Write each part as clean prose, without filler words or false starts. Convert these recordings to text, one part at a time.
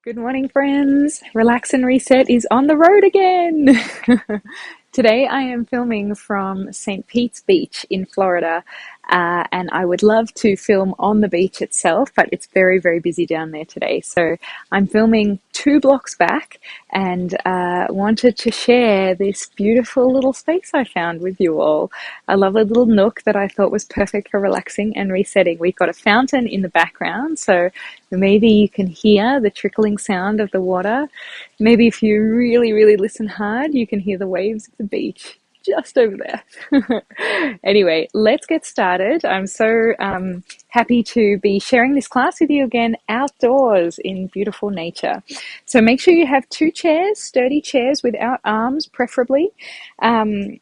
Good morning, friends. Relax and Reset is on the road again. Today I am filming from St. Pete's Beach in Florida, and I would love to film on the beach itself, but it's very, very busy down there today. So I'm filming 2 blocks back and wanted to share this beautiful little space I found with you all. A lovely little nook that I thought was perfect for relaxing and resetting. We've got a fountain in the background, so maybe you can hear the trickling sound of the water. Maybe if you really, really listen hard, you can hear the waves of the beach just over there. Anyway, let's get started. I'm so happy to be sharing this class with you again outdoors in beautiful nature. So make sure you have 2 chairs, sturdy chairs without arms, preferably. And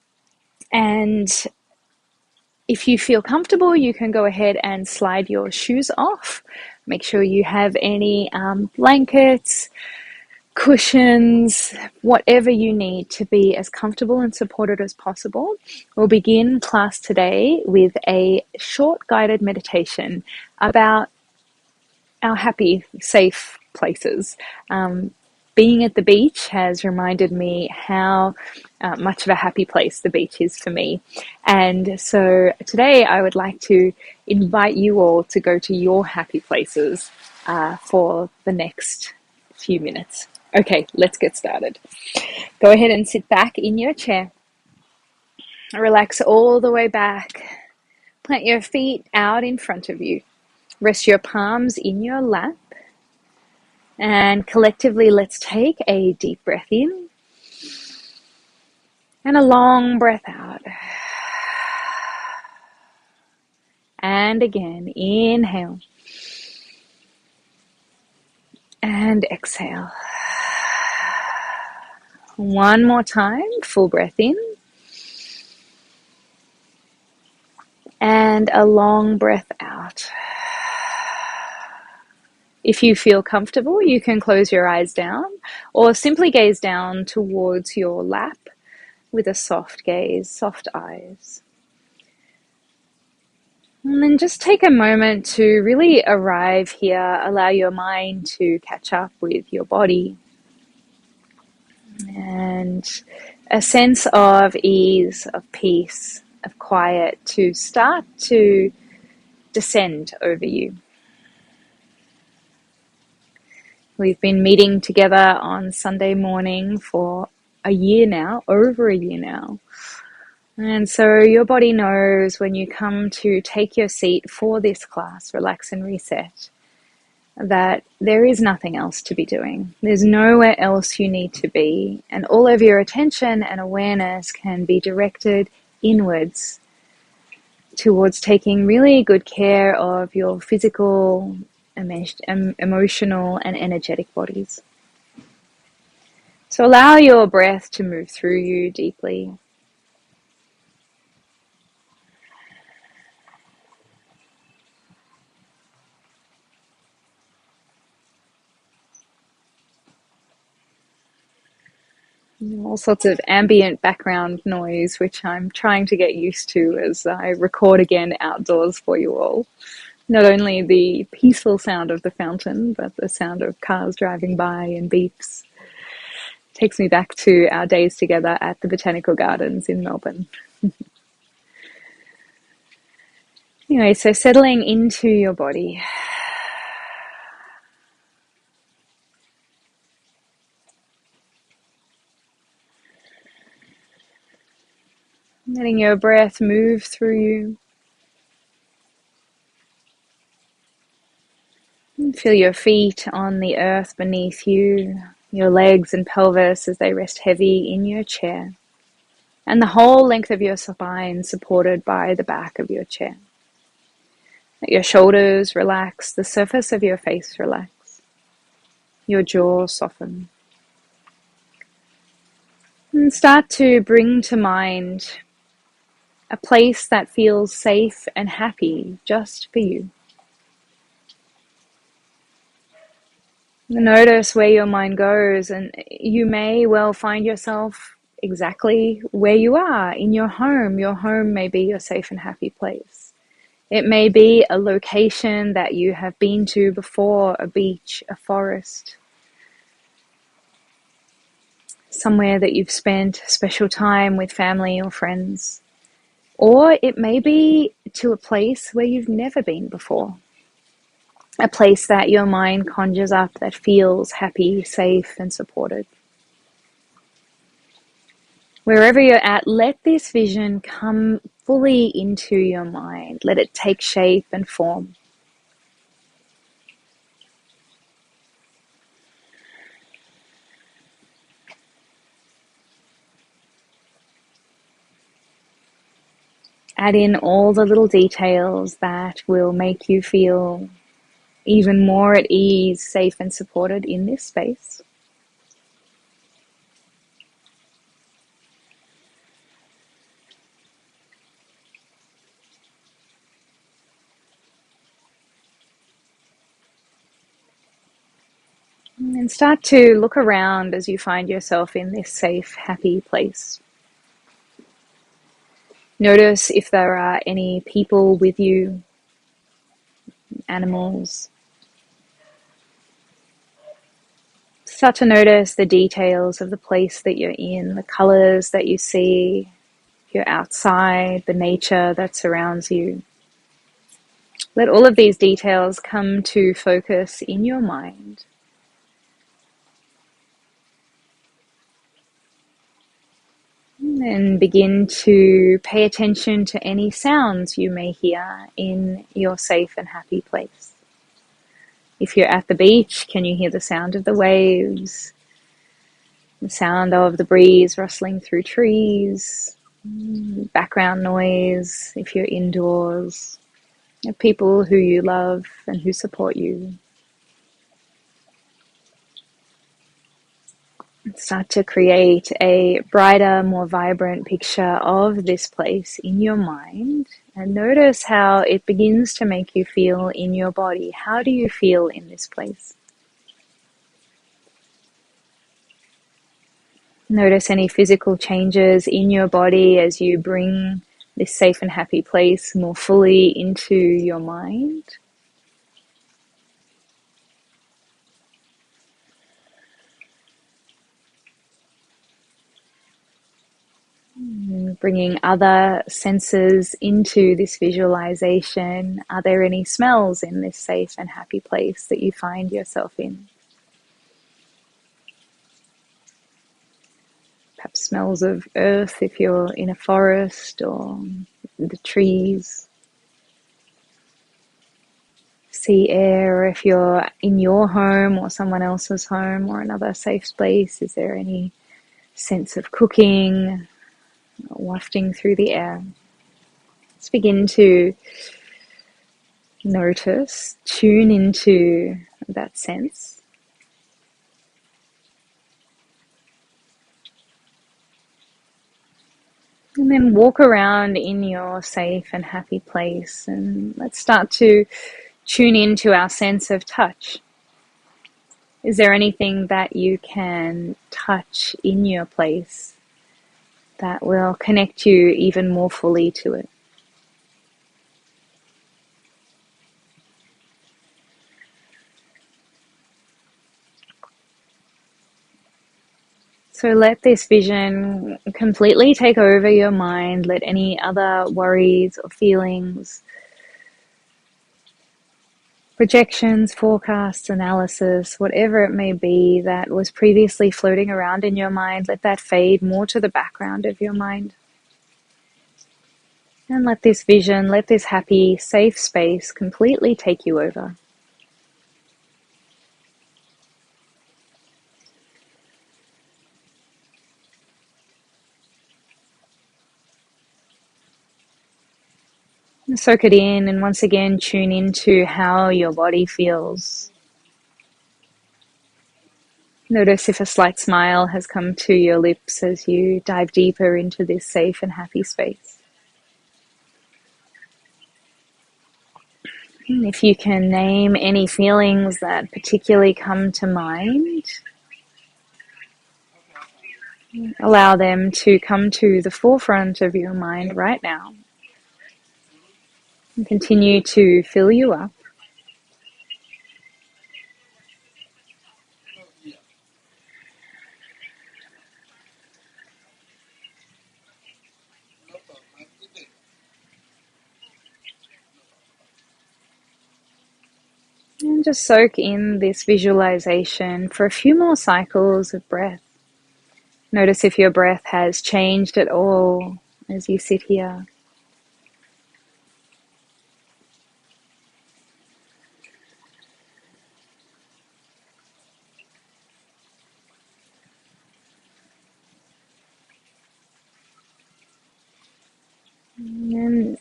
if you feel comfortable, you can go ahead and slide your shoes off. Make sure you have any blankets, cushions, whatever you need to be as comfortable and supported as possible. We'll begin class today with a short guided meditation about our happy, safe places. Being at the beach has reminded me how much of a happy place the beach is for me. And so today I would like to invite you all to go to your happy places for the next few minutes. Okay, let's get started. Go ahead and sit back in your chair. Relax all the way back. Plant your feet out in front of you. Rest your palms in your lap. And collectively, let's take a deep breath in and a long breath out. And again, inhale and exhale. One more time, full breath in and a long breath out. If you feel comfortable, you can close your eyes down or simply gaze down towards your lap with a soft gaze, soft eyes. And then just take a moment to really arrive here, allow your mind to catch up with your body. And a sense of ease, of peace, of quiet to start to descend over you. We've been meeting together on Sunday morning for a year now, over a year now. And so your body knows when you come to take your seat for this class, Relax and Reset, that there is nothing else to be doing. There's nowhere else you need to be. And all of your attention and awareness can be directed inwards towards taking really good care of your physical, emotional, and energetic bodies. So allow your breath to move through you deeply. All sorts of ambient background noise, which I'm trying to get used to as I record again outdoors for you all. Not only the peaceful sound of the fountain, but the sound of cars driving by and beeps. Takes me back to our days together at the Botanical Gardens in Melbourne. Anyway, so settling into your body. Letting your breath move through you. And feel your feet on the earth beneath you, your legs and pelvis as they rest heavy in your chair, and the whole length of your spine supported by the back of your chair. Let your shoulders relax, the surface of your face relax, your jaw soften. And start to bring to mind a place that feels safe and happy just for you. Notice where your mind goes, and you may well find yourself exactly where you are in your home. Your home may be your safe and happy place. It may be a location that you have been to before, a beach, a forest, somewhere that you've spent special time with family or friends. Or it may be to a place where you've never been before. A place that your mind conjures up that feels happy, safe, and supported. Wherever you're at, let this vision come fully into your mind. Let it take shape and form. Add in all the little details that will make you feel even more at ease, safe, and supported in this space. And start to look around as you find yourself in this safe, happy place. Notice if there are any people with you, animals. Start to notice the details of the place that you're in, the colors that you see, you're outside, the nature that surrounds you. Let all of these details come to focus in your mind. And begin to pay attention to any sounds you may hear in your safe and happy place. If you're at the beach, can you hear the sound of the waves? The sound of the breeze rustling through trees? Background noise if you're indoors? People who you love and who support you. Start to create a brighter, more vibrant picture of this place in your mind, and notice how it begins to make you feel in your body. How do you feel in this place? Notice any physical changes in your body as you bring this safe and happy place more fully into your mind. Bringing other senses into this visualization. Are there any smells in this safe and happy place that you find yourself in? Perhaps smells of earth if you're in a forest, or the trees. Sea air if you're in your home or someone else's home or another safe space. Is there any sense of cooking wafting through the air? Let's begin to notice, tune into that sense. And then walk around in your safe and happy place, and let's start to tune into our sense of touch. Is there anything that you can touch in your place that will connect you even more fully to it? So let this vision completely take over your mind. Let any other worries or feelings, projections, forecasts, analysis, whatever it may be that was previously floating around in your mind, let that fade more to the background of your mind. And let this vision, let this happy, safe space completely take you over. Soak it in, and once again tune into how your body feels. Notice if a slight smile has come to your lips as you dive deeper into this safe and happy space. And if you can name any feelings that particularly come to mind, allow them to come to the forefront of your mind right now. And continue to fill you up. just soak in this visualization for a few more cycles of breath. Notice if your breath has changed at all as you sit here. And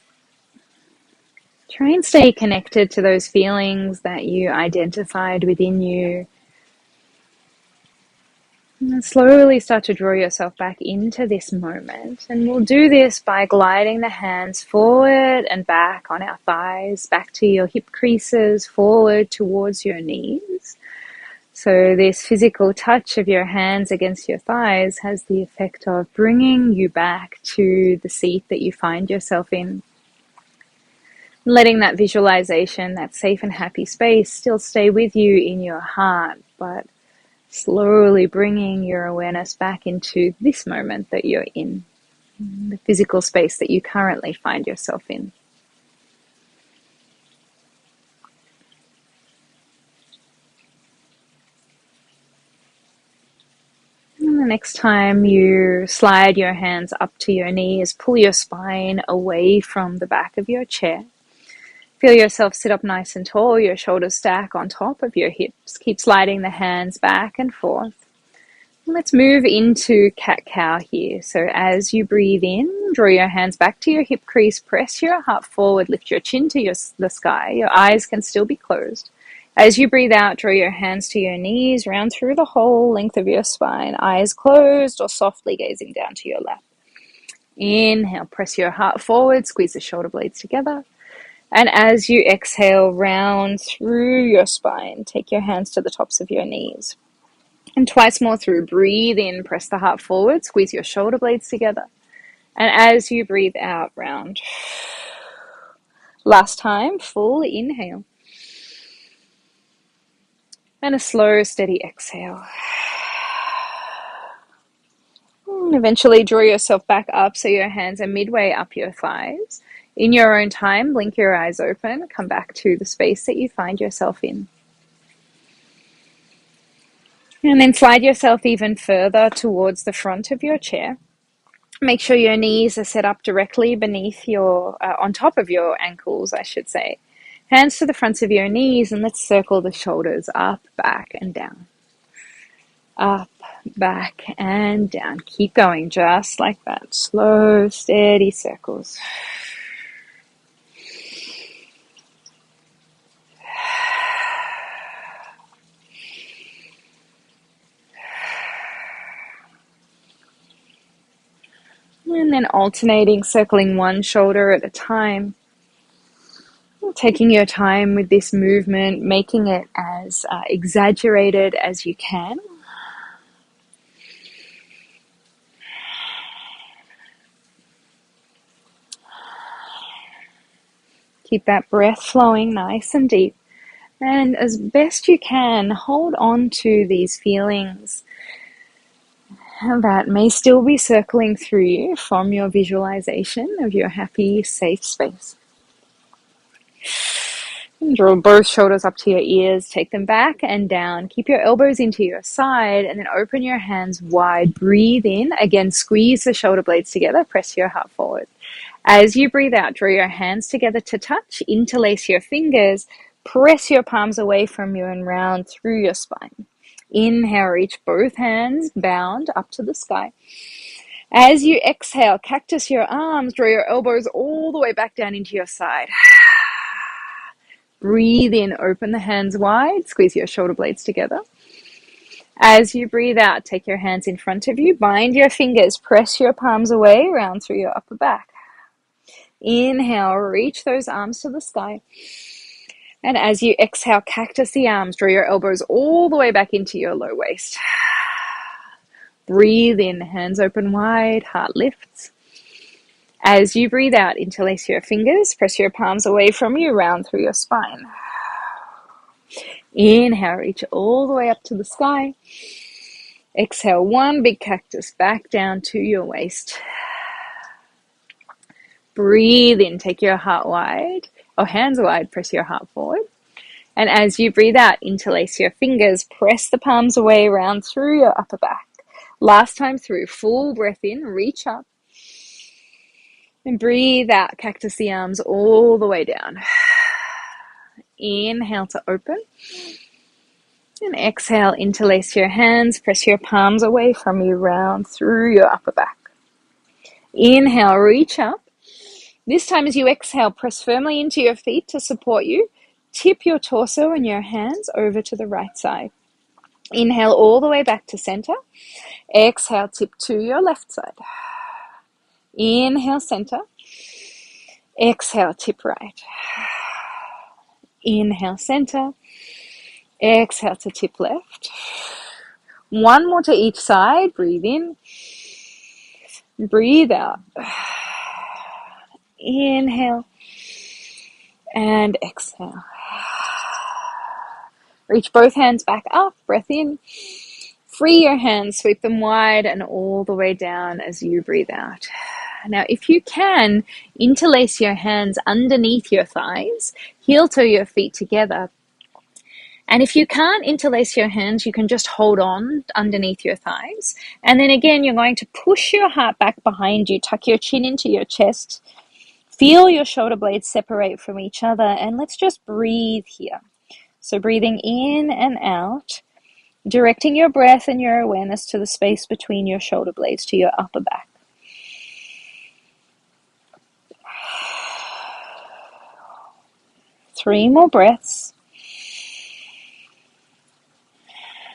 try and stay connected to those feelings that you identified within you. And slowly start to draw yourself back into this moment. And we'll do this by gliding the hands forward and back on our thighs, back to your hip creases, forward towards your knees. So this physical touch of your hands against your thighs has the effect of bringing you back to the seat that you find yourself in. Letting that visualization, that safe and happy space, still stay with you in your heart, but slowly bringing your awareness back into this moment that you're in, the physical space that you currently find yourself in. And the next time you slide your hands up to your knees, pull your spine away from the back of your chair. Feel yourself sit up nice and tall, your shoulders stack on top of your hips. Keep sliding the hands back and forth. Let's move into cat-cow here. So as you breathe in, draw your hands back to your hip crease, press your heart forward, lift your chin to the sky. Your eyes can still be closed. As you breathe out, draw your hands to your knees, round through the whole length of your spine, eyes closed or softly gazing down to your lap. Inhale, press your heart forward, squeeze the shoulder blades together. And as you exhale, round through your spine, take your hands to the tops of your knees. And twice more through, breathe in, press the heart forward, squeeze your shoulder blades together. And as you breathe out, round. Last time, full inhale. And a slow, steady exhale. And eventually draw yourself back up so your hands are midway up your thighs. In your own time, blink your eyes open, come back to the space that you find yourself in. And then slide yourself even further towards the front of your chair. Make sure your knees are set up directly beneath on top of your ankles, I should say. Hands to the fronts of your knees, and let's circle the shoulders up, back, and down. Up, back, and down. Keep going just like that. Slow, steady circles. And then alternating, circling one shoulder at a time. Taking your time with this movement, making it as exaggerated as you can. Keep that breath flowing nice and deep. And as best you can, hold on to these feelings that may still be circling through you from your visualization of your happy, safe space. And draw both shoulders up to your ears, take them back and down. Keep your elbows into your side and then open your hands wide. Breathe in. Again, squeeze the shoulder blades together. Press your heart forward. As you breathe out, draw your hands together to touch. Interlace your fingers. Press your palms away from you and round through your spine. Inhale, reach both hands bound up to the sky. As you exhale, cactus your arms. Draw your elbows all the way back down into your side. Breathe in, open the hands wide, squeeze your shoulder blades together. As you breathe out, take your hands in front of you, bind your fingers, press your palms away, round through your upper back. Inhale, reach those arms to the sky. And as you exhale, cactus the arms, draw your elbows all the way back into your low waist. Breathe in, hands open wide, heart lifts. As you breathe out, interlace your fingers, press your palms away from you, round through your spine. Inhale, reach all the way up to the sky. Exhale, one big cactus back down to your waist. Breathe in, take your heart wide, or hands wide, press your heart forward. And as you breathe out, interlace your fingers, press the palms away around through your upper back. Last time through, full breath in, reach up. And breathe out, cactus the arms all the way down. Inhale to open. And exhale, interlace your hands, press your palms away from you, round through your upper back. Inhale, reach up. This time as you exhale, press firmly into your feet to support you. Tip your torso and your hands over to the right side. Inhale all the way back to center. Exhale, tip to your left side. Inhale, center. Exhale, tip right. Inhale, center. Exhale to tip left. One more to each side. Breathe in. Breathe out. Inhale. And exhale. Reach both hands back up. Breath in. Free your hands. Sweep them wide and all the way down as you breathe out. Now, if you can, interlace your hands underneath your thighs. Heel toe your feet together. And if you can't interlace your hands, you can just hold on underneath your thighs. And then again, you're going to push your heart back behind you, tuck your chin into your chest, feel your shoulder blades separate from each other, and let's just breathe here. So breathing in and out, directing your breath and your awareness to the space between your shoulder blades, to your upper back. Three more breaths.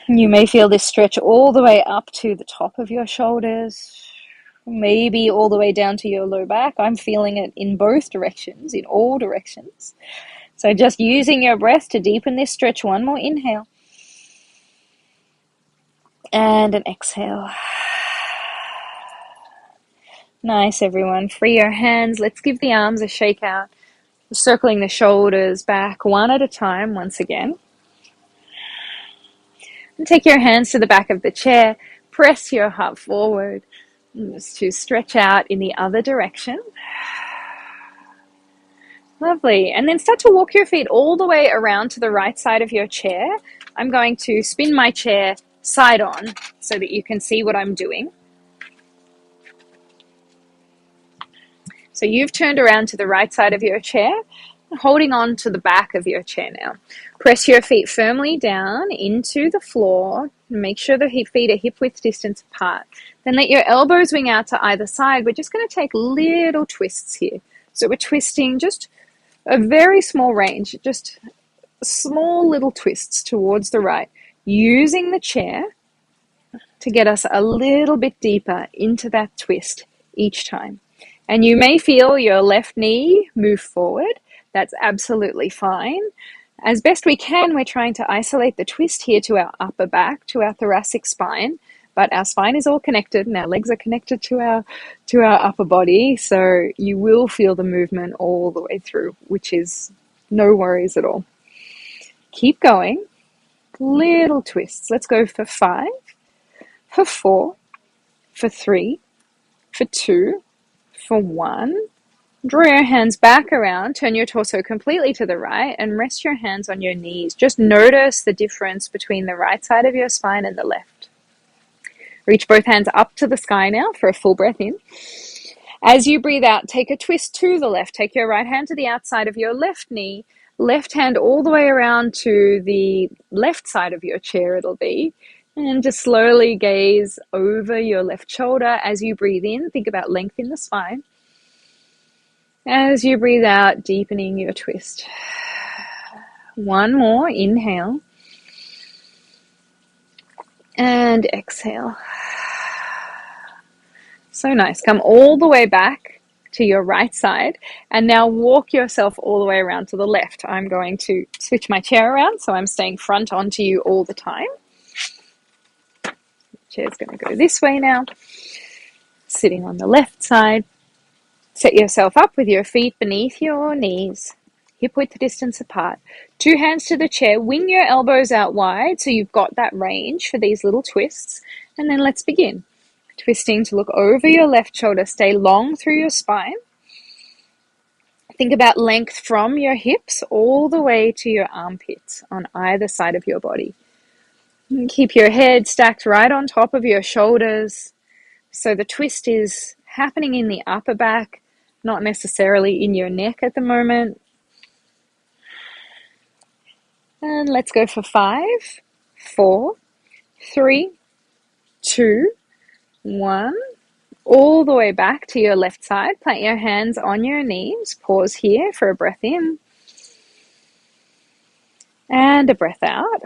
You may feel this stretch all the way up to the top of your shoulders, maybe all the way down to your low back. I'm feeling it in both directions, in all directions. So just using your breath to deepen this stretch. One more inhale. And an exhale. Nice, everyone. Free your hands. Let's give the arms a shake out. Circling the shoulders back one at a time once again. And take your hands to the back of the chair. Press your heart forward. Just to stretch out in the other direction. Lovely. And then start to walk your feet all the way around to the right side of your chair. I'm going to spin my chair side on so that you can see what I'm doing. So you've turned around to the right side of your chair, holding on to the back of your chair now. Press your feet firmly down into the floor. Make sure the feet are hip-width distance apart. Then let your elbows wing out to either side. We're just going to take little twists here. So we're twisting just a very small range, just small little twists towards the right, using the chair to get us a little bit deeper into that twist each time. And you may feel your left knee move forward. That's absolutely fine. As best we can, we're trying to isolate the twist here to our upper back, to our thoracic spine, but our spine is all connected and our legs are connected to our upper body, so you will feel the movement all the way through, which is no worries at all. Keep going. Little twists. Let's go for 5, for 4, for 3, for 2, for 1. Draw your hands back around, turn your torso completely to the right, and rest your hands on your knees. Just notice the difference between the right side of your spine and the left. Reach both hands up to the sky now for a full breath in. As you breathe out, take a twist to the left. Take your right hand to the outside of your left knee, left hand all the way around to the left side of your chair it'll be, and just slowly gaze over your left shoulder. As you breathe in, think about length in the spine. As you breathe out, deepening your twist. One more, inhale. And exhale. So nice. Come all the way back to your right side and now walk yourself all the way around to the left. I'm going to switch my chair around so I'm staying front onto you all the time. The chair's going to go this way now. Sitting on the left side. Set yourself up with your feet beneath your knees, hip-width distance apart. 2 hands to the chair. Wing your elbows out wide so you've got that range for these little twists. And then let's begin. Twisting to look over your left shoulder. Stay long through your spine. Think about length from your hips all the way to your armpits on either side of your body. And keep your head stacked right on top of your shoulders. So the twist is happening in the upper back, not necessarily in your neck at the moment. And let's go for 5, 4, 3, 2, 1. All the way back to your left side. Plant your hands on your knees. Pause here for a breath in. And a breath out.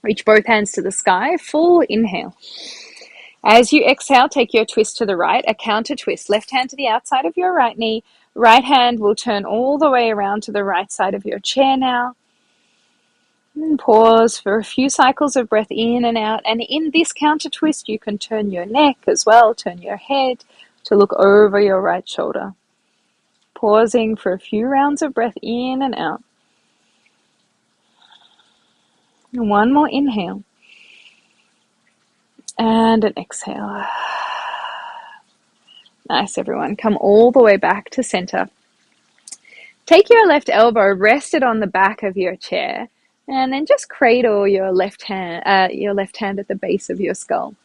Reach both hands to the sky. Full inhale. As you exhale, take your twist to the right, a counter twist. Left hand to the outside of your right knee. Right hand will turn all the way around to the right side of your chair now. And pause for a few cycles of breath in and out. And in this counter twist, you can turn your neck as well, turn your head to look over your right shoulder. Pausing for a few rounds of breath in and out. And one more inhale. And an exhale. Nice, everyone. Come all the way back to center. Take your left elbow, rest it on the back of your chair, and then just cradle your left hand at the base of your skull.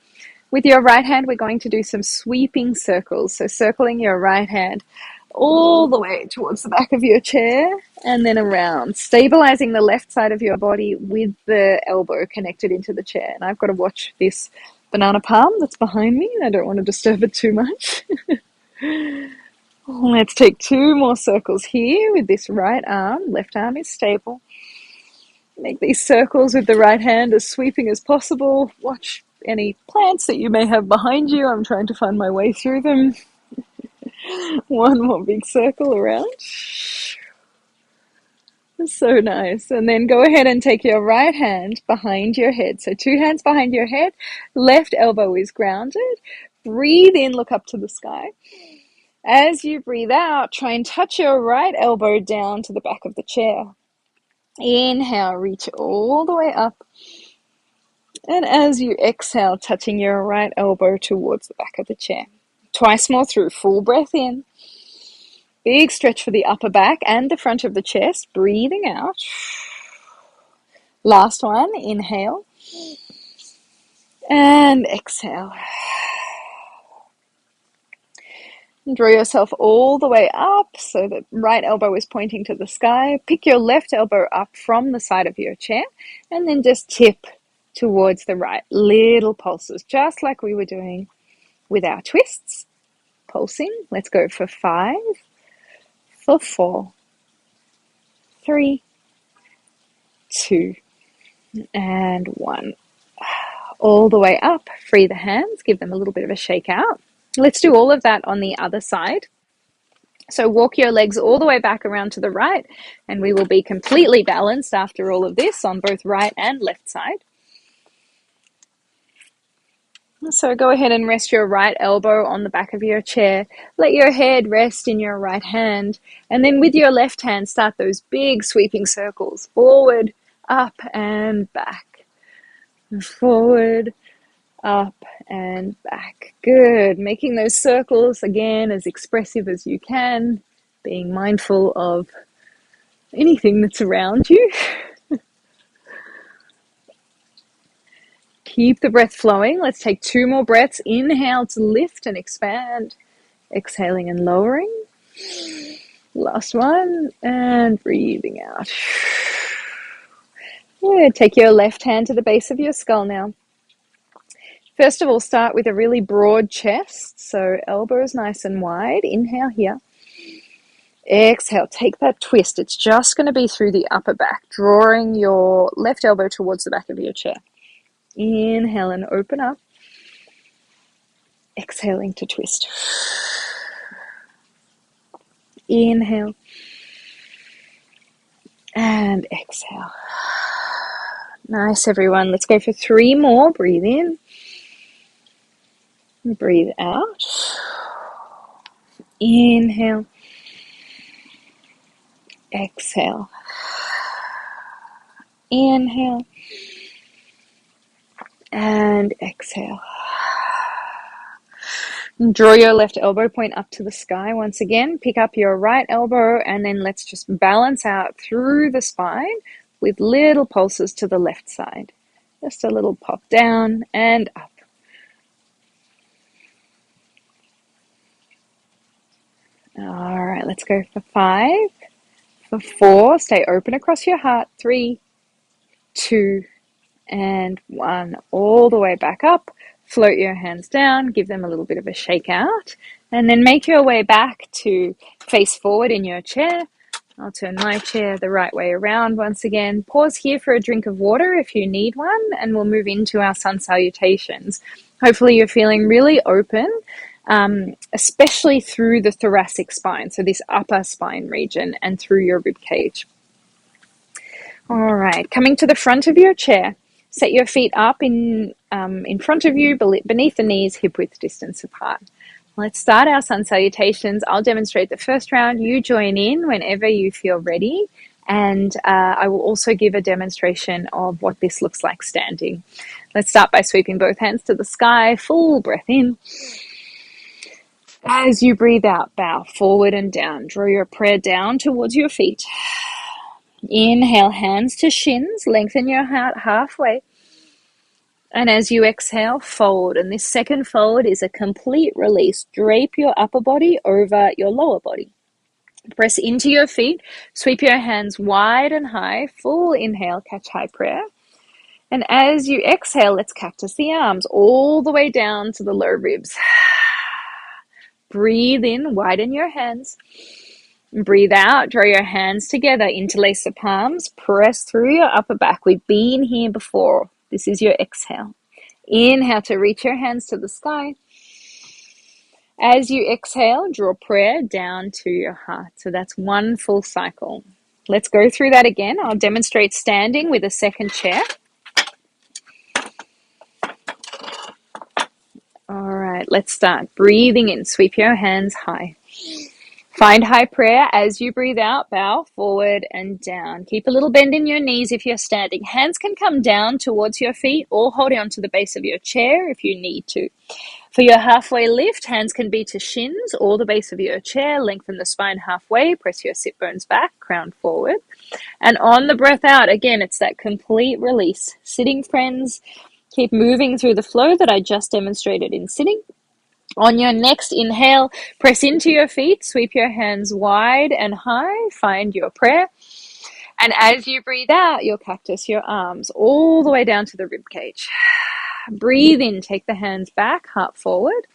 With your right hand, we're going to do some sweeping circles. So circling your right hand all the way towards the back of your chair and then around, stabilizing the left side of your body with the elbow connected into the chair. And I've got to watch this banana palm that's behind me. I don't want to disturb it too much. Let's take 2 more circles here with this right arm. Left arm is stable. Make these circles with the right hand as sweeping as possible. Watch any plants that you may have behind you. I'm trying to find my way through them. One more big circle around. So nice. And then go ahead and take your right hand behind your head. So 2 hands behind your head. Left elbow is grounded. Breathe in, look up to the sky. As you breathe out, try and touch your right elbow down to the back of the chair. Inhale, reach all the way up. And as you exhale, touching your right elbow towards the back of the chair. Twice more through. Full breath in. Big stretch for the upper back and the front of the chest. Breathing out. Last one. Inhale. And exhale. Draw yourself all the way up so the right elbow is pointing to the sky. Pick your left elbow up from the side of your chair and then just tip towards the right. Little pulses, just like we were doing with our twists. Pulsing. Let's go for 5, for 4, 3, 2, and 1. All the way up. Free the hands. Give them a little bit of a shake out. Let's do all of that on the other side. So walk your legs all the way back around to the right, and we will be completely balanced after all of this on both right and left side. So go ahead and rest your right elbow on the back of your chair. Let your head rest in your right hand, and then with your left hand, start those big sweeping circles. Forward, up, and back. Forward, up, and back. Good. Making those circles, again, as expressive as you can, being mindful of anything that's around you. Keep the breath flowing. Let's take 2 more breaths. Inhale to lift and expand. Exhaling and lowering. Last one. And breathing out. Good. Take your left hand to the base of your skull now. First of all, start with a really broad chest. So elbows nice and wide. Inhale here. Exhale. Take that twist. It's just going to be through the upper back, drawing your left elbow towards the back of your chair. Inhale and open up. Exhaling to twist. Inhale. And exhale. Nice, everyone. Let's go for 3 more. Breathe in. Breathe out. Inhale. Exhale. Inhale. And exhale. Draw your left elbow point up to the sky once again. Pick up your right elbow and then let's just balance out through the spine with little pulses to the left side. Just a little pop down and up. All right, let's go for 5, for 4. Stay open across your heart. 3, 2, and 1. All the way back up. Float your hands down, give them a little bit of a shake out, and then make your way back to face forward in your chair. I'll turn my chair the right way around once again. Pause here for a drink of water if you need one, and we'll move into our sun salutations. Hopefully you're feeling really open, especially through the thoracic spine, so this upper spine region, and through your rib cage. All right, coming to the front of your chair. Set your feet up in front of you, beneath the knees, hip-width distance apart. Let's start our sun salutations. I'll demonstrate the first round. You join in whenever you feel ready. And I will also give a demonstration of what this looks like standing. Let's start by sweeping both hands to the sky. Full breath in. As you breathe out, bow forward and down. Draw your prayer down towards your feet. Inhale, hands to shins, lengthen your heart halfway. And as you exhale, fold. And this second fold is a complete release. Drape your upper body over your lower body. Press into your feet, sweep your hands wide and high. Full inhale, catch high prayer. And as you exhale, let's cactus the arms all the way down to the low ribs. Breathe in, widen your hands. Breathe out, draw your hands together, interlace the palms, press through your upper back. We've been here before. This is your exhale. Inhale to reach your hands to the sky. As you exhale, draw prayer down to your heart. So that's one full cycle. Let's go through that again. I'll demonstrate standing with a second chair. All right, let's start. Breathing in, sweep your hands high. Find high prayer. As you breathe out, bow forward and down. Keep a little bend in your knees if you're standing. Hands can come down towards your feet or hold on to the base of your chair if you need to. For your halfway lift, hands can be to shins or the base of your chair. Lengthen the spine halfway. Press your sit bones back, crown forward. And on the breath out, again, it's that complete release. Sitting friends, keep moving through the flow that I just demonstrated in sitting. On your next inhale, press into your feet, sweep your hands wide and high, find your prayer. And as you breathe out, you'll cactus your arms all the way down to the rib cage. Breathe in, take the hands back, heart forward.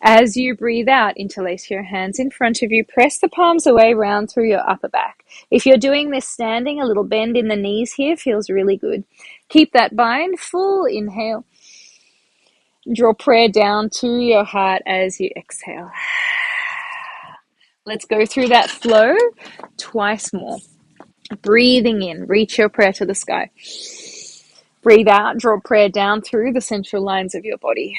As you breathe out, interlace your hands in front of you, press the palms away, round through your upper back. If you're doing this standing, a little bend in the knees here feels really good. Keep that bind, full inhale. Draw prayer down to your heart as you exhale. Let's go through that flow twice more. Breathing in, reach your prayer to the sky. Breathe out, draw prayer down through the central lines of your body.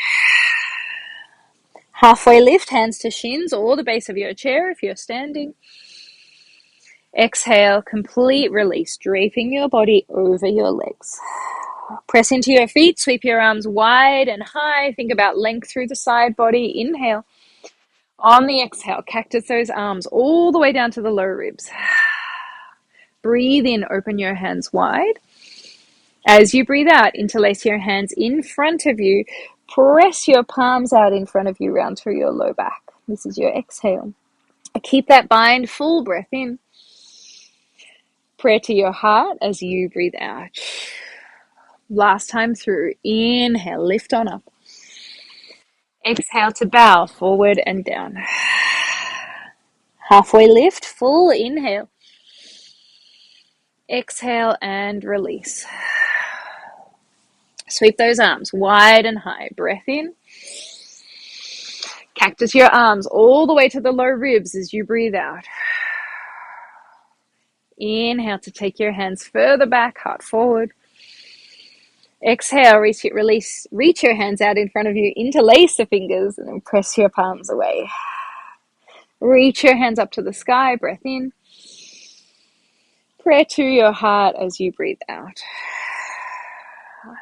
Halfway lift, hands to shins or the base of your chair if you're standing. Exhale, complete release, draping your body over your legs. Press into your feet, sweep your arms wide and high. Think about length through the side body. Inhale. On the exhale, cactus those arms all the way down to the low ribs. Breathe in, open your hands wide. As you breathe out, interlace your hands in front of you. Press your palms out in front of you, round through your low back. This is your exhale. Keep that bind, full breath in. Prayer to your heart as you breathe out. Last time through, inhale, lift on up. Exhale to bow, forward and down. Halfway lift, full inhale. Exhale and release. Sweep those arms wide and high. Breath in. Cactus your arms all the way to the low ribs as you breathe out. Inhale to take your hands further back, heart forward. Exhale, reach your hands out in front of you, interlace the fingers and then press your palms away. Reach your hands up to the sky, breath in. Prayer to your heart as you breathe out.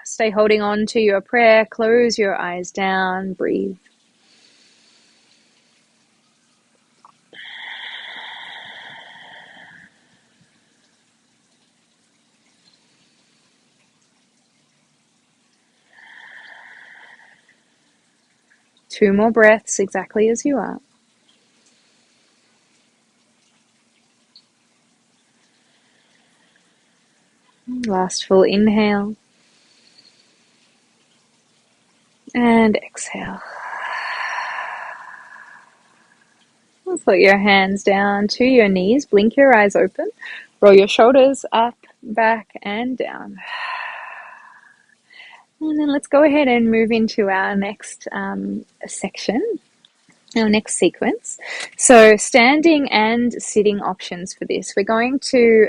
Stay holding on to your prayer, close your eyes down, breathe. 2 more breaths exactly as you are. Last full inhale. And exhale. Put your hands down to your knees. Blink your eyes open. Roll your shoulders up, back, and down. And then let's go ahead and move into our next section, our next sequence. So standing and sitting options for this. We're going to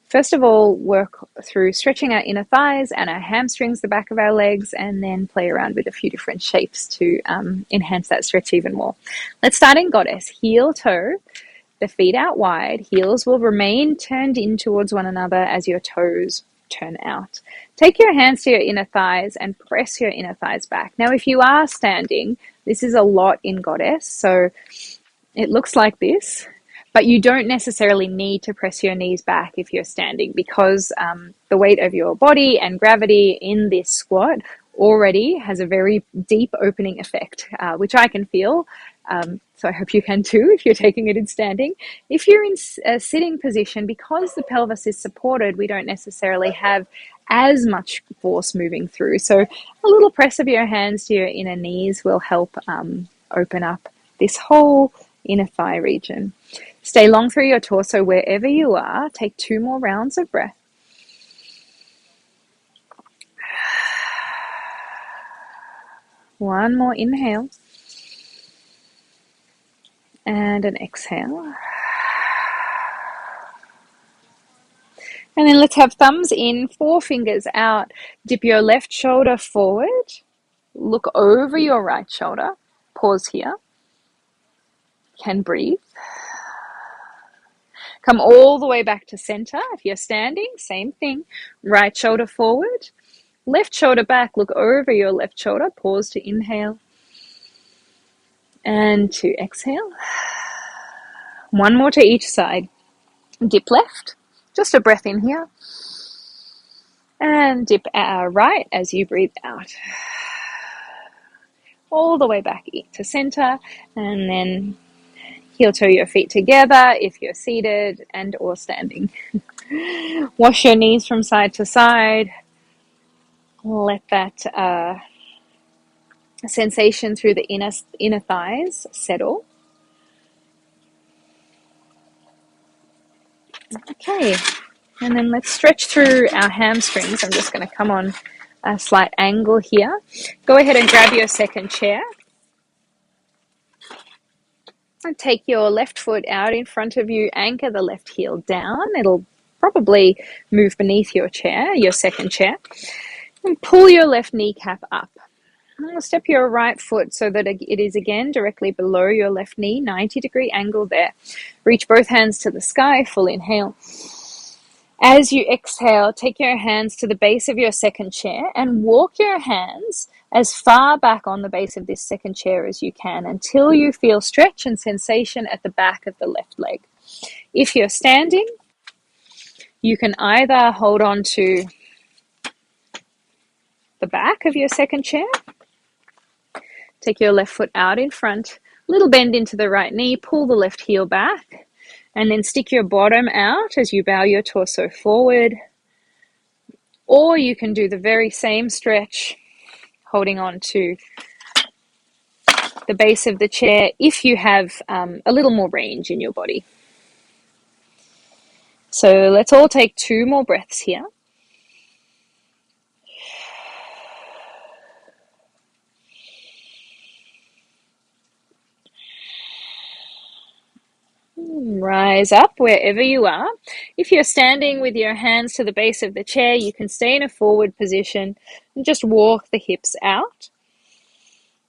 first of all work through stretching our inner thighs and our hamstrings, the back of our legs, and then play around with a few different shapes to enhance that stretch even more. Let's start in goddess. Heel toe, the feet out wide. Heels will remain turned in towards one another as your toes turn out. Take your hands to your inner thighs and press your inner thighs back. Now, if you are standing, this is a lot in goddess, so it looks like this, but you don't necessarily need to press your knees back if you're standing, because the weight of your body and gravity in this squat already has a very deep opening effect, which I can feel. So I hope you can too if you're taking it in standing. If you're in a sitting position, because the pelvis is supported, we don't necessarily have as much force moving through. So a little press of your hands to your inner knees will help open up this whole inner thigh region. Stay long through your torso wherever you are. Take 2 more rounds of breath. One more inhale. And an exhale. And then let's have thumbs in, 4 fingers out. Dip your left shoulder forward. Look over your right shoulder. Pause here. Can breathe. Come all the way back to center. If you're standing, same thing. Right shoulder forward. Left shoulder back. Look over your left shoulder. Pause to inhale. And to exhale. One more to each side. Dip left. Just a breath in here. And dip right as you breathe out. All the way back to center. And then heel toe your feet together if you're seated and or standing. Wash your knees from side to side. Let that sensation through the inner thighs settle. Okay, and then let's stretch through our hamstrings. I'm just going to come on a slight angle here. Go ahead and grab your second chair. And take your left foot out in front of you, anchor the left heel down. It'll probably move beneath your chair, your second chair. And pull your left kneecap up. And step your right foot so that it is again directly below your left knee, 90-degree angle there. Reach both hands to the sky, full inhale. As you exhale, take your hands to the base of your second chair and walk your hands as far back on the base of this second chair as you can until you feel stretch and sensation at the back of the left leg. If you're standing, you can either hold on to the back of your second chair, take your left foot out in front, little bend into the right knee, pull the left heel back, and then stick your bottom out as you bow your torso forward. Or you can do the very same stretch, holding on to the base of the chair if you have a little more range in your body. So let's all take 2 more breaths here. Rise up wherever you are. If you're standing with your hands to the base of the chair, you can stay in a forward position and just walk the hips out.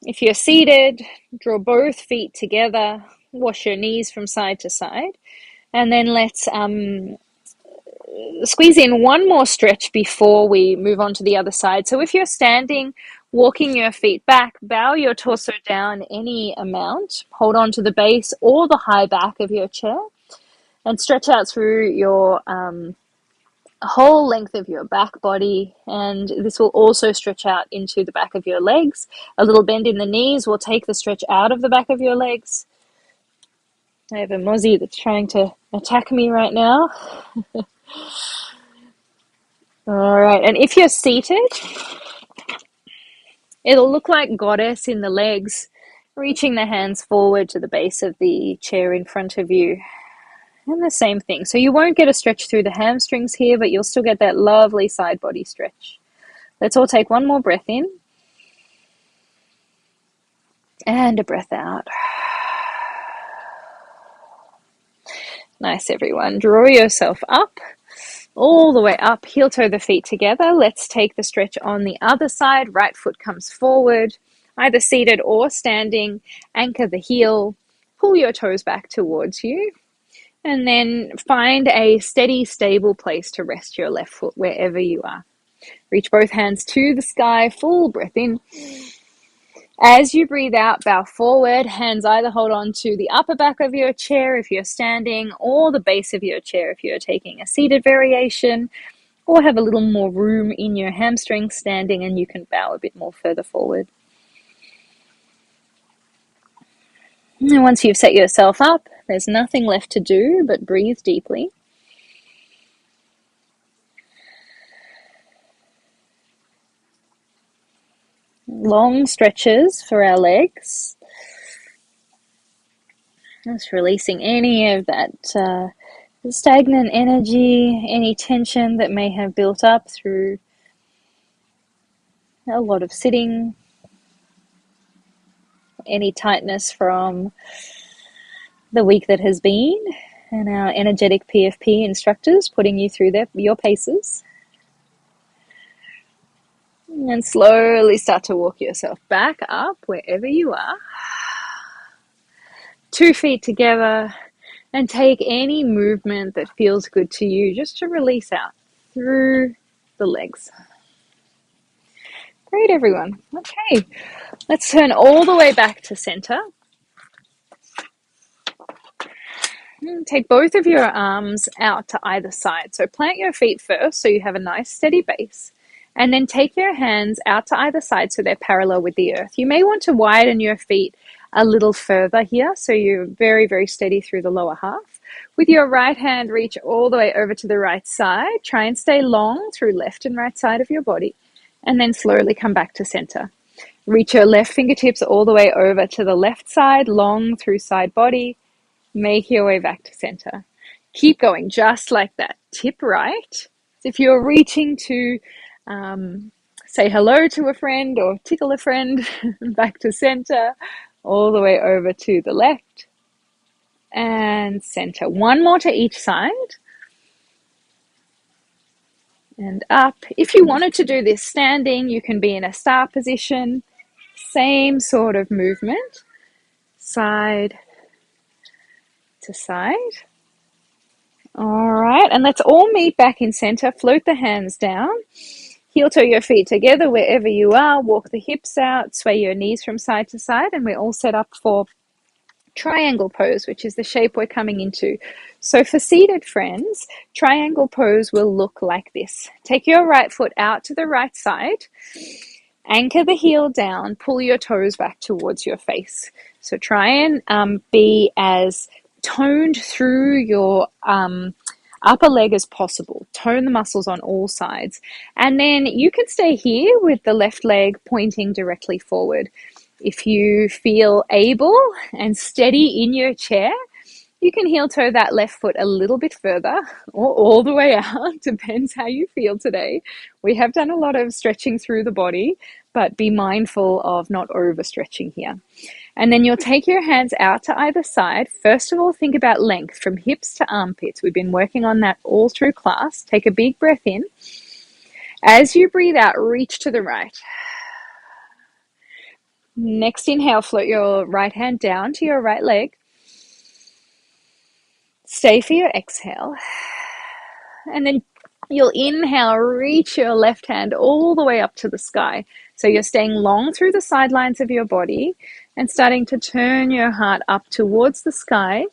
If you're seated, draw both feet together, wash your knees from side to side, and then let's squeeze in one more stretch before we move on to the other side. So if you're standing, walking your feet back, bow your torso down any amount, hold on to the base or the high back of your chair, and stretch out through your whole length of your back body, and this will also stretch out into the back of your legs. A little bend in the knees will take the stretch out of the back of your legs. I have a mozzie that's trying to attack me right now. All right, and if you're seated, it'll look like goddess in the legs, reaching the hands forward to the base of the chair in front of you. And the same thing. So you won't get a stretch through the hamstrings here, but you'll still get that lovely side body stretch. Let's all take one more breath in. And a breath out. Nice, everyone. Draw yourself up, all the way up. Heel toe the feet together. Let's take the stretch on the other side. Right foot comes forward, either seated or standing. Anchor the heel. Pull your toes back towards you. And then find a steady, stable place to rest your left foot wherever you are. Reach both hands to the sky. Full breath in. As you breathe out, bow forward. Hands either hold on to the upper back of your chair if you're standing, or the base of your chair if you're taking a seated variation, or have a little more room in your hamstrings standing and you can bow a bit more further forward. And once you've set yourself up, there's nothing left to do but breathe deeply. Long stretches for our legs. Just releasing any of that stagnant energy, any tension that may have built up through a lot of sitting, any tightness from the week that has been, and our energetic PFP instructors putting you through your paces. And slowly start to walk yourself back up wherever you are. 2 feet together, and take any movement that feels good to you just to release out through the legs. Great, everyone. Okay, let's turn all the way back to center. Take both of your arms out to either side. So plant your feet first so you have a nice steady base. And then take your hands out to either side so they're parallel with the earth. You may want to widen your feet a little further here so you're very, very steady through the lower half. With your right hand, reach all the way over to the right side. Try and stay long through left and right side of your body. And then slowly come back to center. Reach your left fingertips all the way over to the left side, long through side body. Make your way back to center. Keep going just like that. Tip right. If you're reaching to say hello to a friend or tickle a friend, back to center, all the way over to the left and center. One more to each side. And up. If you wanted to do this standing, you can be in a star position. Same sort of movement. Side to side. All right, and let's all meet back in center. Float the hands down. Heel toe your feet together wherever you are. Walk the hips out. Sway your knees from side to side. And we're all set up for triangle pose, which is the shape we're coming into. So for seated friends, triangle pose will look like this. Take your right foot out to the right side. Anchor the heel down. Pull your toes back towards your face. So try and be as toned through your upper leg as possible. Tone the muscles on all sides. And then you can stay here with the left leg pointing directly forward. If you feel able and steady in your chair, you can heel toe that left foot a little bit further or all the way out. Depends how you feel today. We have done a lot of stretching through the body, but be mindful of not overstretching here. And then you'll take your hands out to either side. First of all, think about length from hips to armpits. We've been working on that all through class. Take a big breath in. As you breathe out, reach to the right. Next inhale, float your right hand down to your right leg. Stay for your exhale. And then you'll inhale, reach your left hand all the way up to the sky. So you're staying long through the sidelines of your body and starting to turn your heart up towards the sky.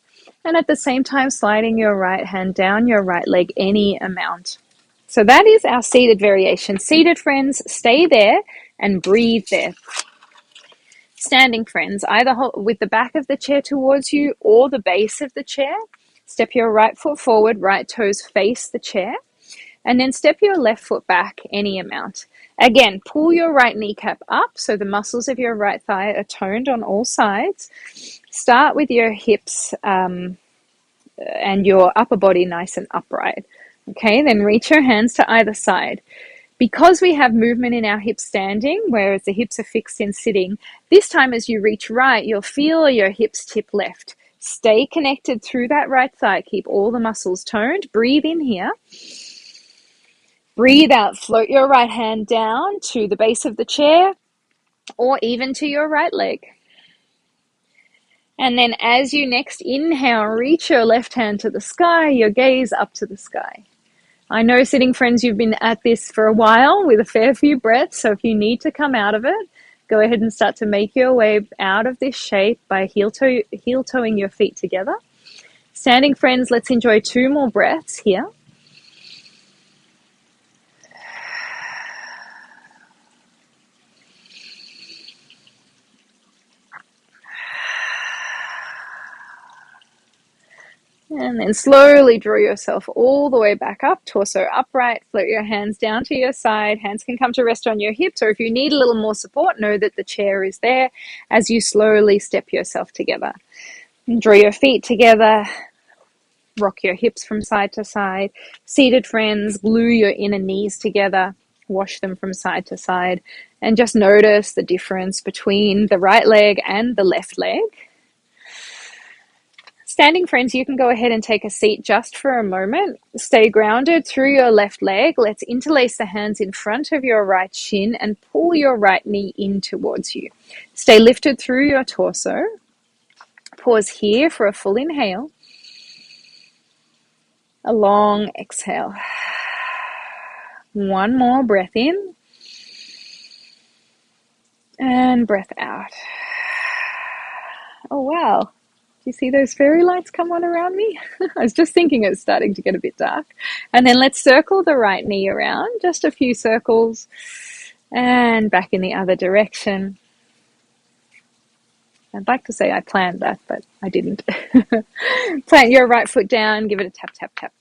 And at the same time, sliding your right hand down your right leg any amount. So that is our seated variation. Seated friends, stay there and breathe there. Standing friends, either with the back of the chair towards you or the base of the chair. Step your right foot forward, right toes face the chair, and then step your left foot back any amount. Again, pull your right kneecap up so the muscles of your right thigh are toned on all sides. Start with your hips and your upper body nice and upright. Okay, then reach your hands to either side. Because we have movement in our hips standing, whereas the hips are fixed in sitting, this time as you reach right, you'll feel your hips tip left. Stay connected through that right thigh. Keep all the muscles toned. Breathe in here. Breathe out. Float your right hand down to the base of the chair or even to your right leg. And then as you next inhale, reach your left hand to the sky, your gaze up to the sky. I know, sitting friends, you've been at this for a while with a fair few breaths, so if you need to come out of it, go ahead and start to make your way out of this shape by heel-toeing your feet together. Standing friends, let's enjoy 2 more breaths here. And then slowly draw yourself all the way back up, torso upright, float your hands down to your side. Hands can come to rest on your hips, or if you need a little more support, know that the chair is there as you slowly step yourself together. And draw your feet together, rock your hips from side to side. Seated friends, glue your inner knees together, wash them from side to side, and just notice the difference between the right leg and the left leg. Standing friends, you can go ahead and take a seat just for a moment. Stay grounded through your left leg. Let's interlace the hands in front of your right shin and pull your right knee in towards you. Stay lifted through your torso. Pause here for a full inhale. A long exhale. One more breath in. And breath out. Oh, wow. You see those fairy lights come on around me? I was just thinking it's starting to get a bit dark. And then let's circle the right knee around, just a few circles, and back in the other direction. I'd like to say I planned that, but I didn't. Plant your right foot down, give it a tap, tap, tap.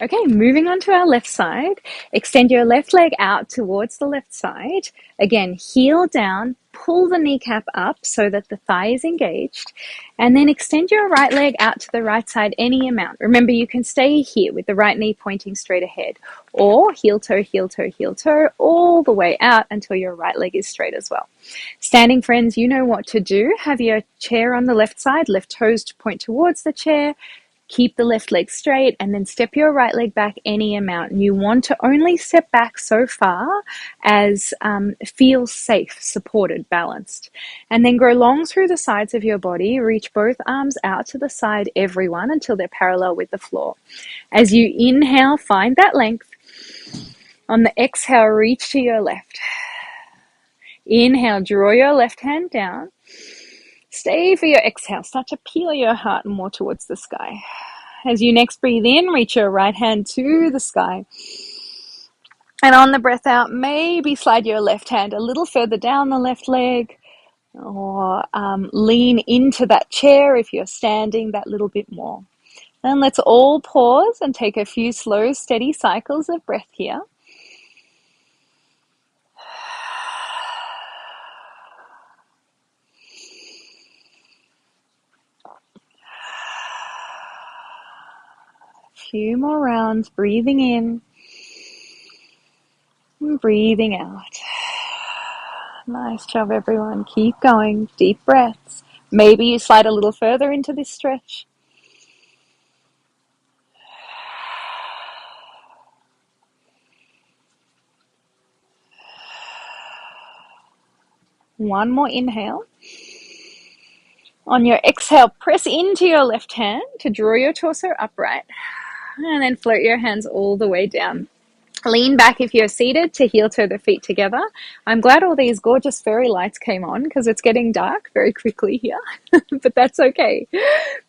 Okay, moving on to our left side. Extend your left leg out towards the left side. Again, heel down, pull the kneecap up so that the thigh is engaged. And then extend your right leg out to the right side any amount. Remember, you can stay here with the right knee pointing straight ahead. Or heel toe, heel toe, heel toe, all the way out until your right leg is straight as well. Standing friends, you know what to do. Have your chair on the left side, left toes to point towards the chair. Keep the left leg straight and then step your right leg back any amount. And you want to only step back so far as feels safe, supported, balanced. And then grow long through the sides of your body. Reach both arms out to the side, everyone, until they're parallel with the floor. As you inhale, find that length. On the exhale, reach to your left. Inhale, draw your left hand down. Stay for your exhale. Start to peel your heart more towards the sky. As you next breathe in, reach your right hand to the sky. And on the breath out, maybe slide your left hand a little further down the left leg, or lean into that chair if you're standing that little bit more. And let's all pause and take a few slow, steady cycles of breath here. Few more rounds, breathing in and breathing out. Nice job, everyone. Keep going. Deep breaths. Maybe you slide a little further into this stretch. One more inhale. On your exhale, press into your left hand to draw your torso upright. And then float your hands all the way down. Lean back if you're seated to heel toe the feet together. I'm glad all these gorgeous fairy lights came on because it's getting dark very quickly here, but that's okay.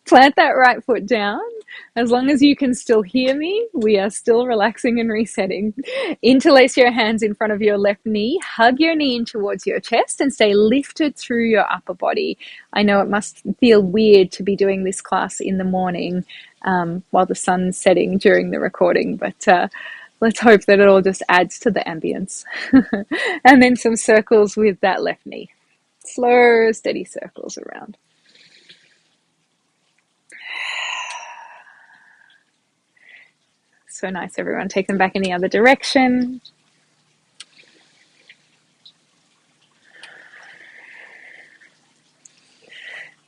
Plant that right foot down. As long as you can still hear me, we are still relaxing and resetting. Interlace your hands in front of your left knee. Hug your knee in towards your chest and stay lifted through your upper body. I know it must feel weird to be doing this class in the morning while the sun's setting during the recording, but let's hope that it all just adds to the ambience. And then some circles with that left knee. Slow, steady circles around. So nice, everyone. Take them back in the other direction.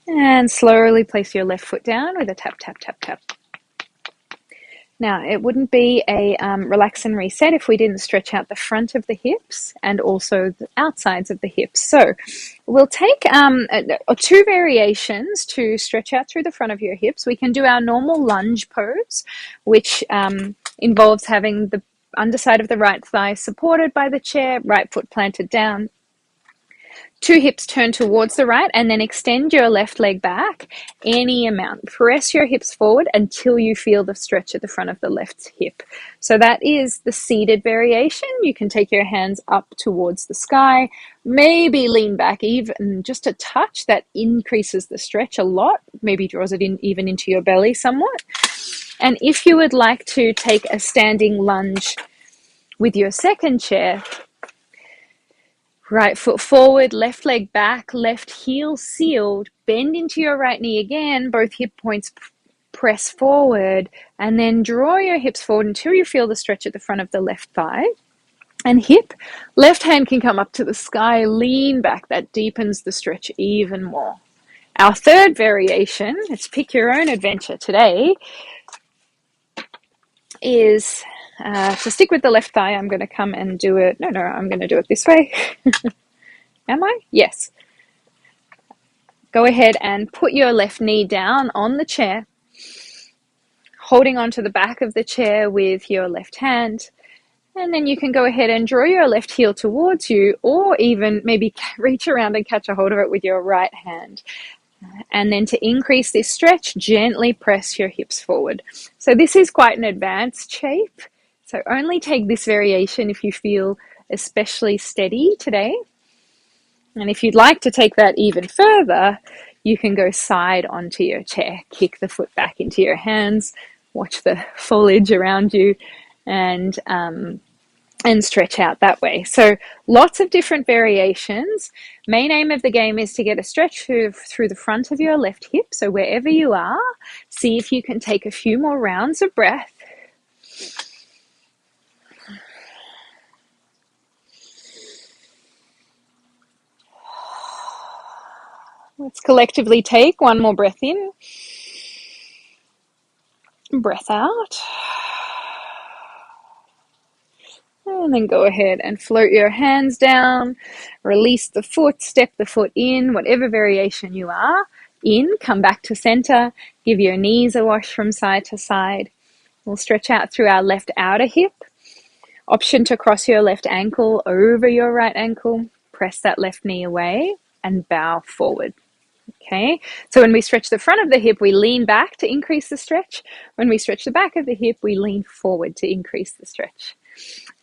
And slowly place your left foot down with a tap, tap, tap, tap. Now, it wouldn't be a relax and reset if we didn't stretch out the front of the hips and also the outsides of the hips. So we'll take two variations to stretch out through the front of your hips. We can do our normal lunge pose, which involves having the underside of the right thigh supported by the chair, right foot planted down. Two hips turn towards the right, and then extend your left leg back any amount. Press your hips forward until you feel the stretch at the front of the left hip. So that is the seated variation. You can take your hands up towards the sky, maybe lean back even just a touch. That increases the stretch a lot, maybe draws it in even into your belly somewhat. And if you would like to take a standing lunge with your second chair, right foot forward, left leg back, left heel sealed, bend into your right knee again, both hip points press forward, and then draw your hips forward until you feel the stretch at the front of the left thigh and hip. Left hand can come up to the sky, lean back, that deepens the stretch even more. Our third variation, let's pick your own adventure today, is to stick with the left thigh. I'm going to come and do it. No, I'm going to do it this way. Am I? Yes. Go ahead and put your left knee down on the chair, holding onto the back of the chair with your left hand. And then you can go ahead and draw your left heel towards you, or even maybe reach around and catch a hold of it with your right hand. And then to increase this stretch, gently press your hips forward. So this is quite an advanced shape. So only take this variation if you feel especially steady today. And if you'd like to take that even further, you can go side onto your chair, kick the foot back into your hands, watch the foliage around you, and stretch out that way. So lots of different variations. Main aim of the game is to get a stretch through the front of your left hip. So wherever you are, see if you can take a few more rounds of breath. Let's collectively take one more breath in, breath out, and then go ahead and float your hands down, release the foot, step the foot in, whatever variation you are in, come back to center, give your knees a wash from side to side. We'll stretch out through our left outer hip, option to cross your left ankle over your right ankle, press that left knee away and bow forward. Okay, so when we stretch the front of the hip, we lean back to increase the stretch. When we stretch the back of the hip, we lean forward to increase the stretch.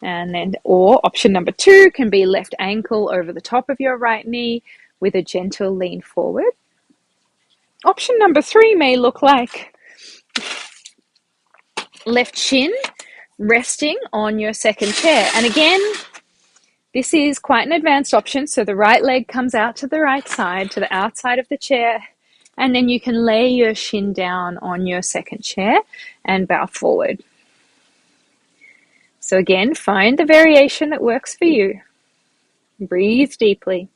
And then, or option number 2 can be left ankle over the top of your right knee with a gentle lean forward. Option number 3 may look like left shin resting on your second chair. And again, this is quite an advanced option. So the right leg comes out to the right side, to the outside of the chair, and then you can lay your shin down on your second chair and bow forward. So again, find the variation that works for you. Breathe deeply.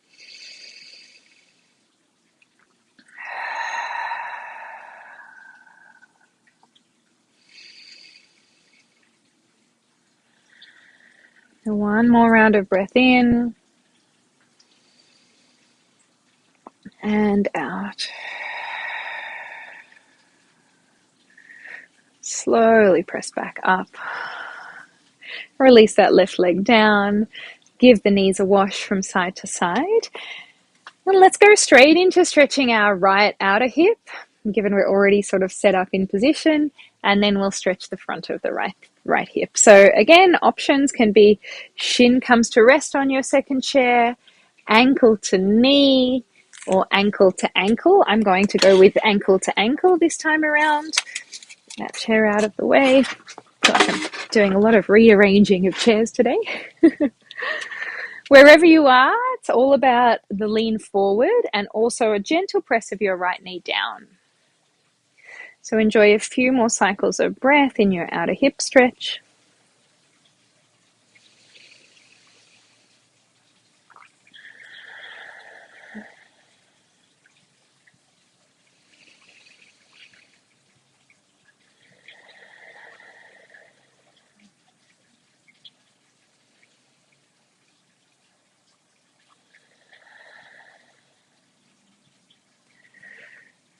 And one more round of breath in and out. Slowly press back up. Release that left leg down. Give the knees a wash from side to side. And let's go straight into stretching our right outer hip, given we're already sort of set up in position, and then we'll stretch the front of the right hip. So again, options can be shin comes to rest on your second chair, ankle to knee, or ankle to ankle. I'm going to go with ankle to ankle this time around. That chair out of the way. Gosh, I'm doing a lot of rearranging of chairs today. Wherever you are, it's all about the lean forward and also a gentle press of your right knee down. So enjoy a few more cycles of breath in your outer hip stretch.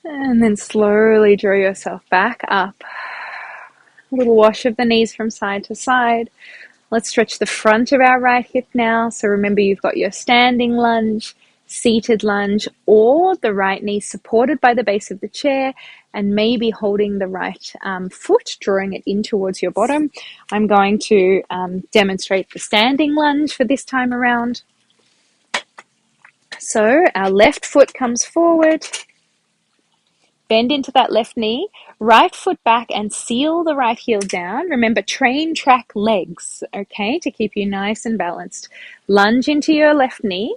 And then slowly draw yourself back up. A little wash of the knees from side to side. Let's stretch the front of our right hip now. So remember, you've got your standing lunge, seated lunge, or the right knee supported by the base of the chair and maybe holding the right foot, drawing it in towards your bottom. I'm going to demonstrate the standing lunge for this time around. So our left foot comes forward. Bend into that left knee, right foot back and seal the right heel down. Remember, train track legs, okay, to keep you nice and balanced. Lunge into your left knee,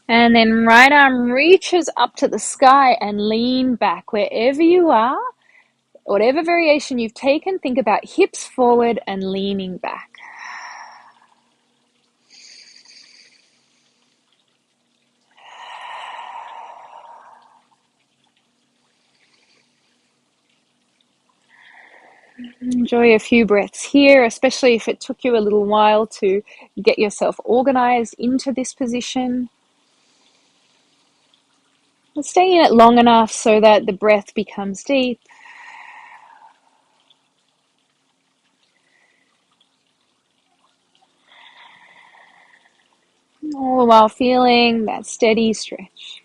and then right arm reaches up to the sky and lean back. Wherever you are, whatever variation you've taken, think about hips forward and leaning back. Enjoy a few breaths here, especially if it took you a little while to get yourself organized into this position. And stay in it long enough so that the breath becomes deep. All the while feeling that steady stretch.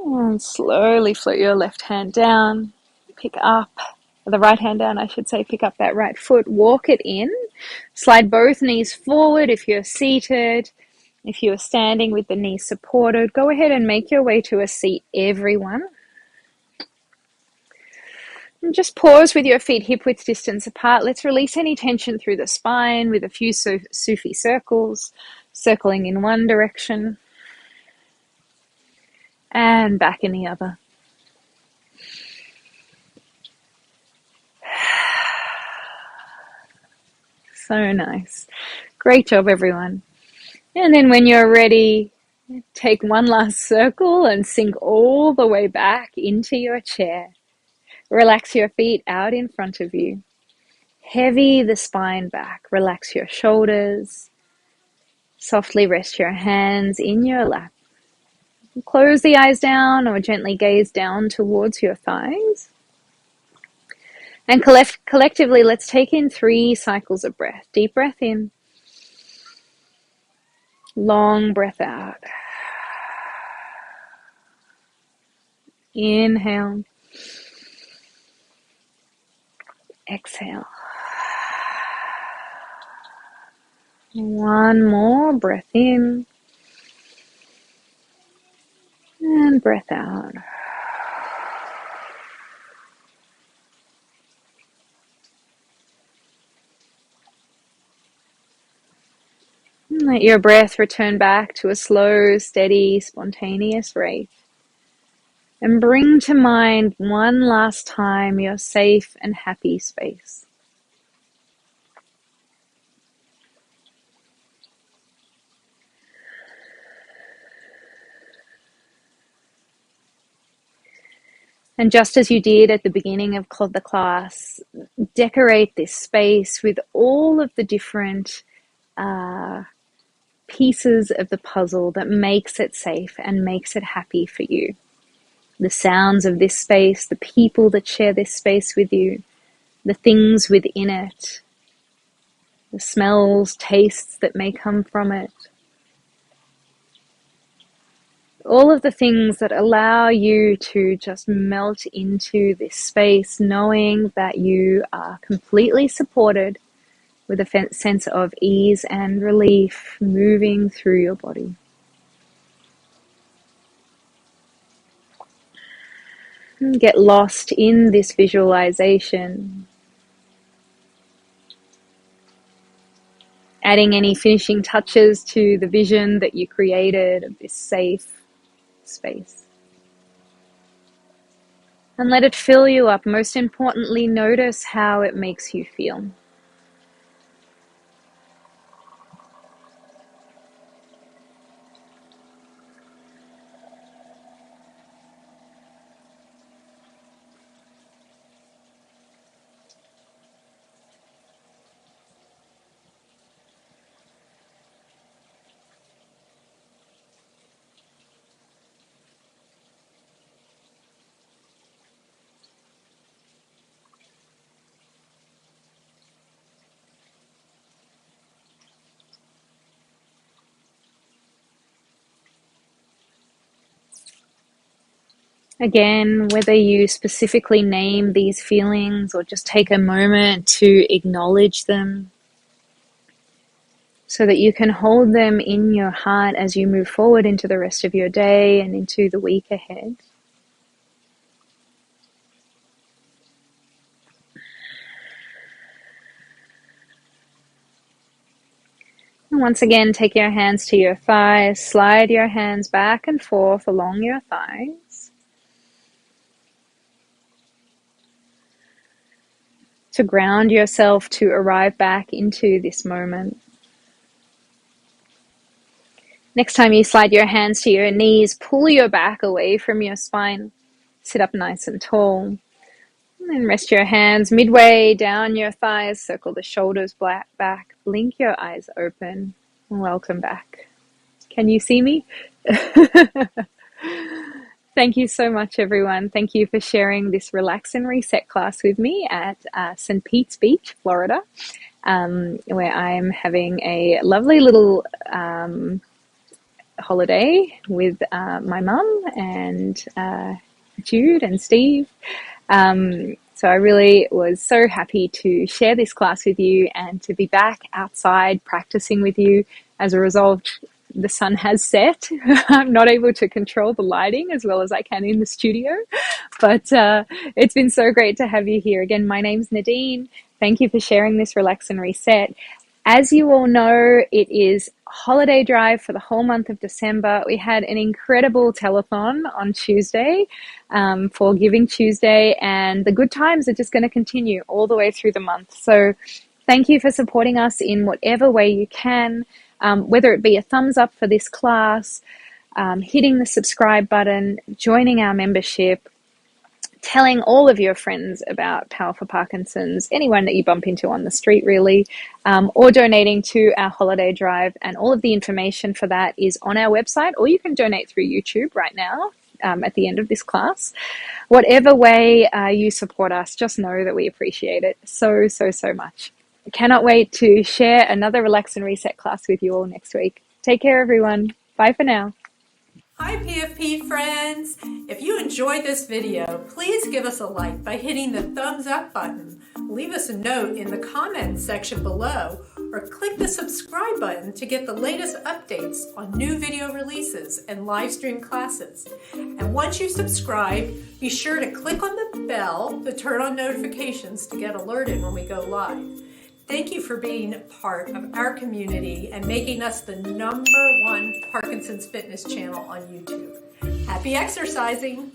And slowly float your left hand down, pick up, the right hand down, I should say, pick up that right foot, walk it in, slide both knees forward if you're seated. If you're standing with the knees supported, go ahead and make your way to a seat, everyone. And just pause with your feet hip-width distance apart. Let's release any tension through the spine with a few Sufi circles, circling in one direction and back in the other. So nice. Great job, everyone. And then when you're ready, take one last circle and sink all the way back into your chair. Relax your feet out in front of you. Heavy the spine back. Relax your shoulders. Softly rest your hands in your lap. Close the eyes down or gently gaze down towards your thighs. And collectively, let's take in 3 cycles of breath. Deep breath in. Long breath out. Inhale. Exhale. One more breath in. And breath out. And let your breath return back to a slow, steady, spontaneous rate. And bring to mind one last time your safe and happy space. And just as you did at the beginning of the class, decorate this space with all of the different pieces of the puzzle that makes it safe and makes it happy for you. the sounds of this space, the people that share this space with you, the things within it, the smells, tastes that may come from it. All of the things that allow you to just melt into this space, knowing that you are completely supported with a sense of ease and relief moving through your body. And get lost in this visualization, adding any finishing touches to the vision that you created of this safe space. And let it fill you up. Most importantly, notice how it makes you feel. Again, whether you specifically name these feelings or just take a moment to acknowledge them so that you can hold them in your heart as you move forward into the rest of your day and into the week ahead. And once again, take your hands to your thighs, slide your hands back and forth along your thighs, to ground yourself, to arrive back into this moment. Next time you slide your hands to your knees, pull your back away from your spine. Sit up nice and tall. And then rest your hands midway down your thighs, circle the shoulders back, blink your eyes open, and welcome back. Can you see me? Thank you so much, everyone. Thank you for sharing this Relax and Reset class with me at St. Pete's Beach, Florida, where I'm having a lovely little holiday with my mum and Jude and Steve. So I really was so happy to share this class with you and to be back outside practicing with you. As a result, the sun has set. I'm not able to control the lighting as well as I can in the studio, but it's been so great to have you here. Again, my name's Nadine. Thank you for sharing this Relax and Reset. As you all know, it is holiday drive for the whole month of December. We had an incredible telethon on Tuesday for Giving Tuesday, and the good times are just going to continue all the way through the month. So thank you for supporting us in whatever way you can, whether it be a thumbs up for this class, hitting the subscribe button, joining our membership, telling all of your friends about Power for Parkinson's, anyone that you bump into on the street really, or donating to our holiday drive. And all of the information for that is on our website, or you can donate through YouTube right now at the end of this class. Whatever way you support us, just know that we appreciate it so, so, so much. I cannot wait to share another Relax and Reset class with you all next week. Take care, everyone. Bye for now. Hi PFP friends! If you enjoyed this video, please give us a like by hitting the thumbs up button. Leave us a note in the comments section below, or click the subscribe button to get the latest updates on new video releases and live stream classes. And once you subscribe, be sure to click on the bell to turn on notifications to get alerted when we go live. Thank you for being part of our community and making us the #1 Parkinson's fitness channel on YouTube. Happy exercising!